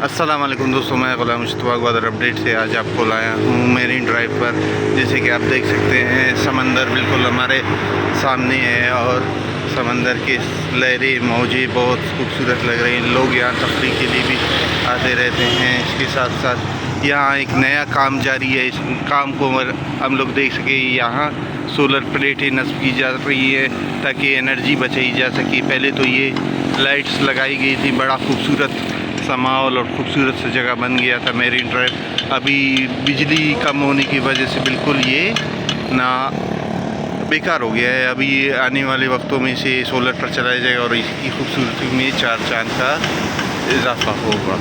अस्सलाम वालेकुम दोस्तों, मैं गुलाम मुस्तफ़ा गदर अपडेट से आज आपको लाया हूँ मेरीन ड्राइव पर। जैसे कि आप देख सकते हैं समंदर बिल्कुल हमारे सामने है और समंदर की लहरें मौजें बहुत खूबसूरत लग रही हैं। लोग यहाँ तफरीह के लिए भी आते रहते हैं। इसके साथ साथ यहाँ एक नया काम जारी है। इस काम को हम लोग देख सके, यहाँ सोलर प्लेटें नस्ब की जा रही है ताकि एनर्जी बचाई जा सके। पहले तो ये लाइट्स लगाई गई थी, बड़ा खूबसूरत सा माहौल और खूबसूरत सा जगह बन गया था मेरीन ड्राइव। अभी बिजली कम होने की वजह से बिल्कुल ये ना बेकार हो गया है। अभी आने वाले वक्तों में इसे सोलर पर चलाया जाएगा और इसकी खूबसूरती में चार चांद का इजाफा होगा।